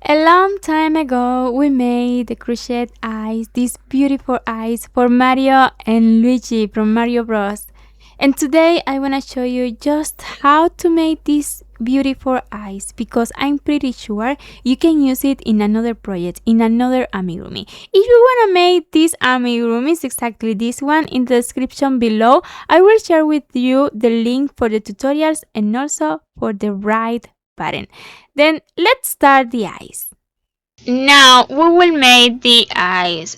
A long time ago, we made the crochet eyes, these beautiful eyes for Mario and Luigi from Mario Bros. And today I want to show you just how to make these beautiful eyes because I'm pretty sure you can use it in another project, in another amigurumi. If you want to make these amigurumis, exactly this one, in the description below, I will share with you the link for the tutorials and also for the right button. Then let's start the eyes. Now we will make the eyes,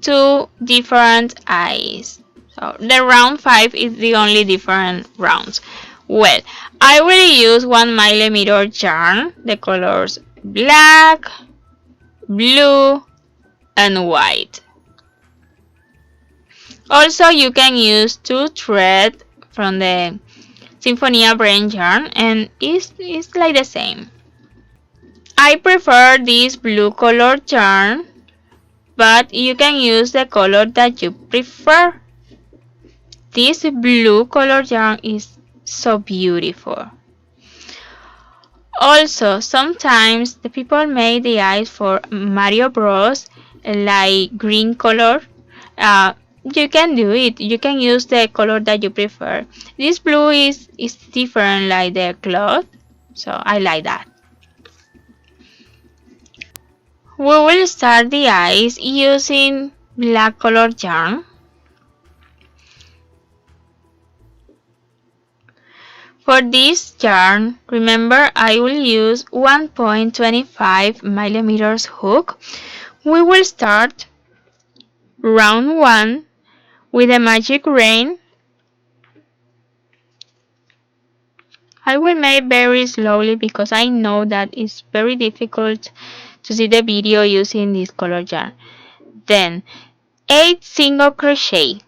two different eyes. So the round 5 is the only different rounds. Well, I will use 1mm yarn, the colors black, blue, and white. Also, you can use 2 threads from the Sinfonia brand yarn, and it's like the same. I prefer this blue colored yarn, but you can use the color that you prefer. This blue colored yarn is so beautiful. Also, sometimes the people make the eyes for Mario Bros. Like green color. You can do it. You can use the color that you prefer. This blue is different like the cloth, so I like that. We will start the eyes using black colored yarn. For this yarn, remember I will use 1.25 millimeters hook. We will start round 1 with a magic rain. I will make very slowly because I know that it's very difficult to see the video using this color yarn. Then 8 single crochet.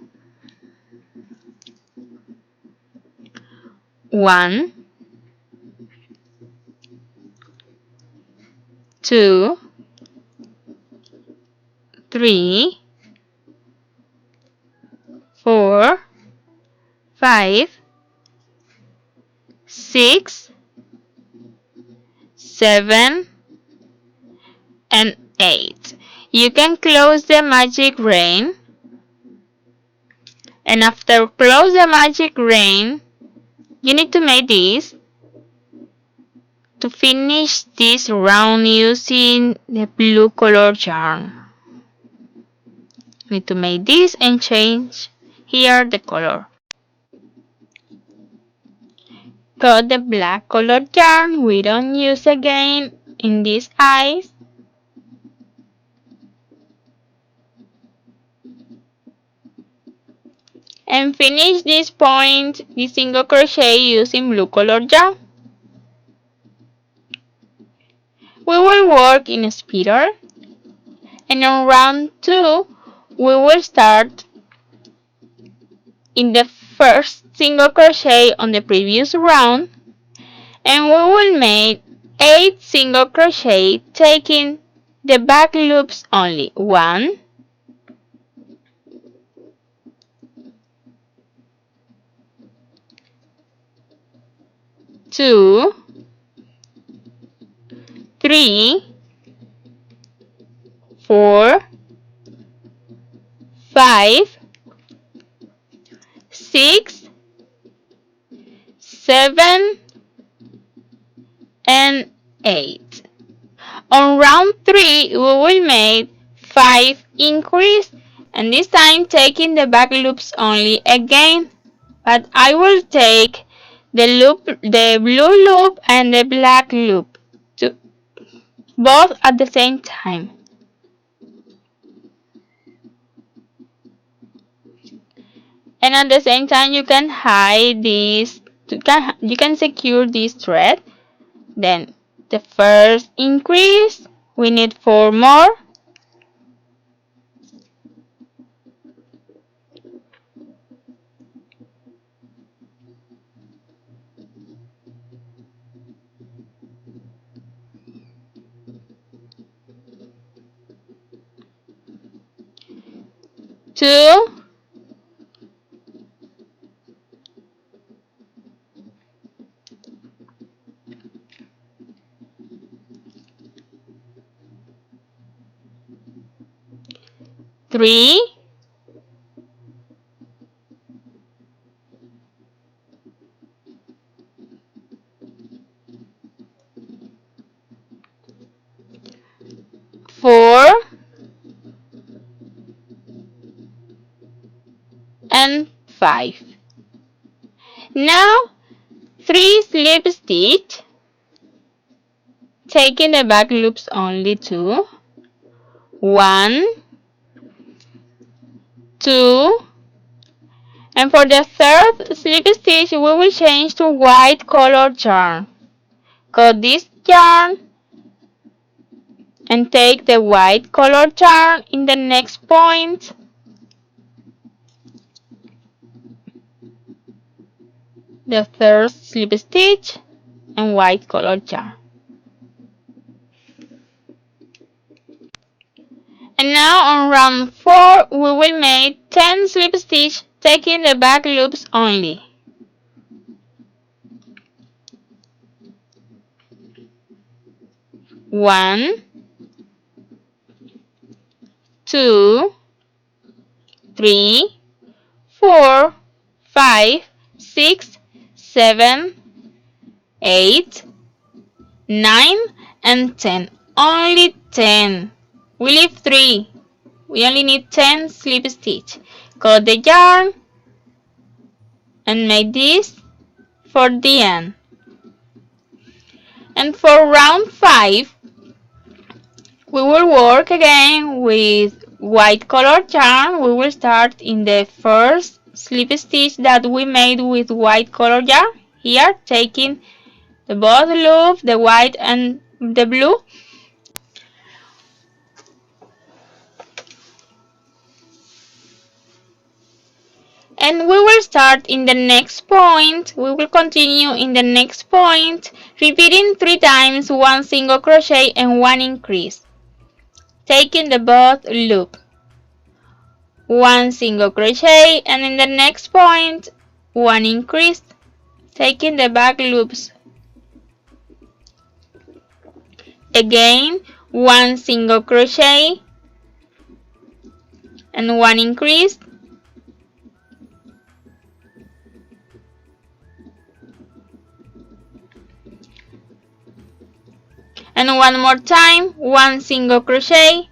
1, 2, 3, 4, 5, 6, 7, and 8. You can close the magic rain, and after close the magic rain, you need to make this to finish this round using the blue color yarn. You need to make this and change here the color. Cut the black colored yarn we don't use again in these eyes. And finish this point, the single crochet using blue colored yarn. We will work in a spiral, and on round 2 we will start in the first single crochet on the previous round, and we will make 8 single crochet taking the back loops only. 1, 2, 3, 4, 5, 6, 7, and 8. On round 3 we will make 5 increase, and this time taking the back loops only again, but I will take the blue loop and the black loop both at the same time. And at the same time you can hide this, you can secure this thread. Then the first increase, we need 4 more. Two, 3, 4, and 5. Now 3 slip stitch, taking the back loops only 2, 1, 2, and for the third slip stitch we will change to white colored yarn. Cut this yarn and take the white colored yarn in the next point, the third slip stitch, and white colored yarn. And now on round 4 we will make 10 slip stitch, taking the back loops only. 1, 2, 3, 4, 5, 6, 7, 8, 9, and 10. Only 10. We leave 3. We only need 10 slip stitch. Cut the yarn and make this for the end. And for round 5, we will work again with white colored yarn. We will start in the first slip stitch that we made with white colored yarn. Here, taking the both loops, the white and the blue, and we will start in the next point. We will continue in the next point, repeating 3 times 1 single crochet and 1 increase, taking the both loop, 1 single crochet, and in the next point 1 increase, taking the back loops, again 1 single crochet and 1 increase, and one more time 1 single crochet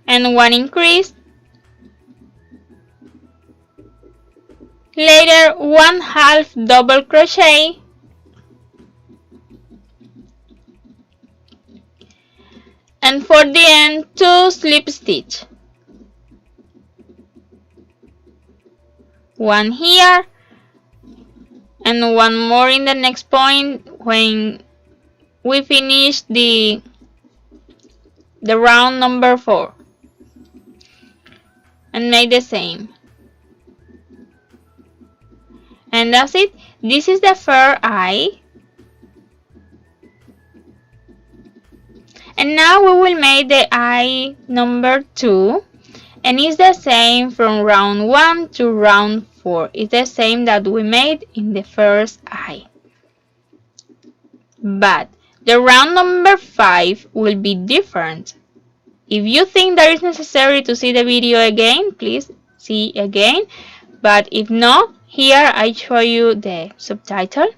and 1 increase, later 1 half double crochet, and for the end 2 slip stitch, 1 here and 1 more in the next point when we finish the round number 4, and make the same. And that's it. This is the first eye. And now we will make the eye number 2, and it's the same from round 1 to round 4. It's the same that we made in the first eye. But the round number 5 will be different. If you think that it's necessary to see the video again, please see again. But if not, here I show you the subtitle.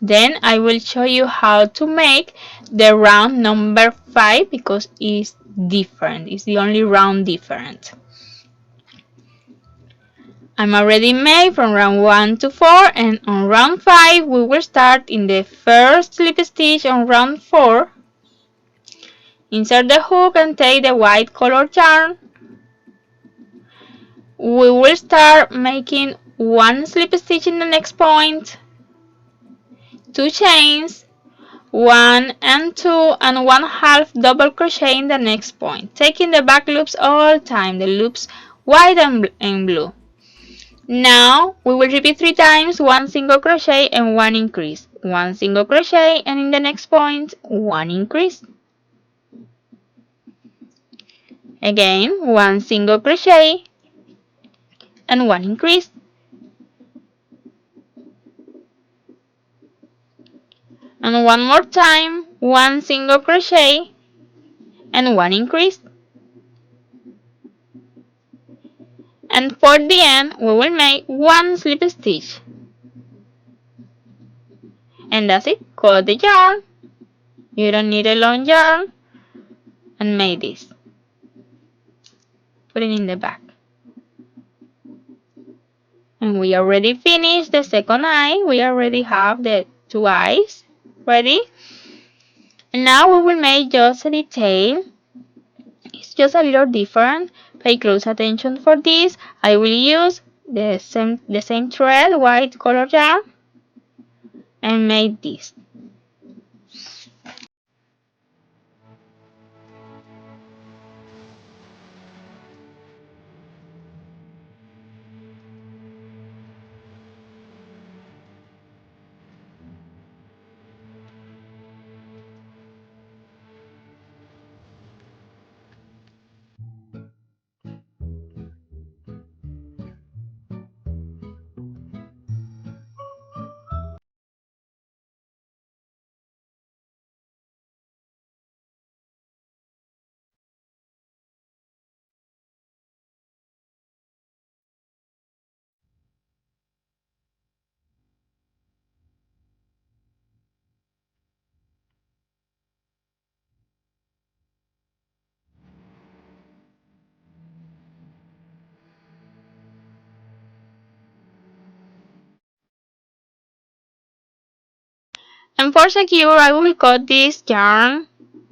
Then I will show you how to make the round number 5 because it's different. It's the only round different. I'm already made from round 1 to 4, and on round 5 we will start in the first slip stitch on round 4. Insert the hook and take the white colored yarn. We will start making 1 slip stitch in the next point, 2 chains, 1 and 2 and 1 half double crochet in the next point, taking the back loops all time, the loops white and blue. Now we will repeat 3 times 1 single crochet and 1 increase, 1 single crochet, and in the next point 1 increase. Again 1 single crochet and 1 increase, and one more time 1 single crochet and 1 increase, And for the end, we will make one slip stitch. And that's it. Cut the yarn. You don't need a long yarn. And make this. Put it in the back. And we already finished the second eye. We already have the 2 eyes ready. And now we will make just a detail. It's just a little different. Pay close attention for this. I will use the same thread, white color yarn, and make this. And for secure, I will cut this yarn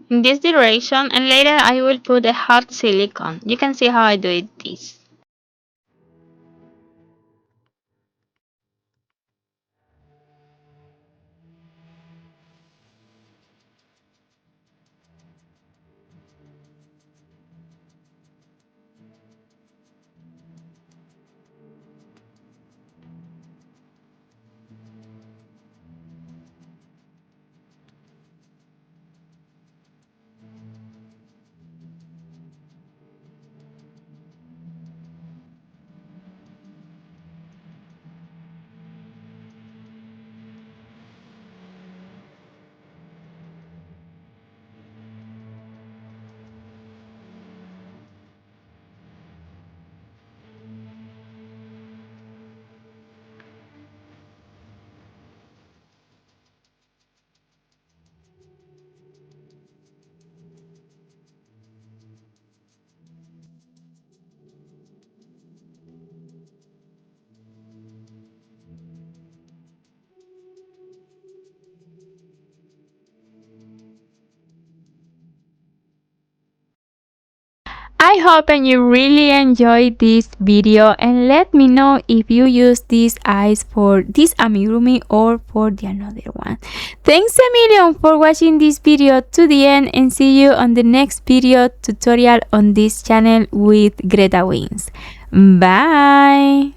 in this direction, and later I will put a hot silicone. You can see how I do it this. I hope and you really enjoyed this video, and let me know if you use these eyes for this amigurumi or for the another one. Thanks a million for watching this video to the end, and see you on the next video tutorial on this channel with GretaWings. Bye!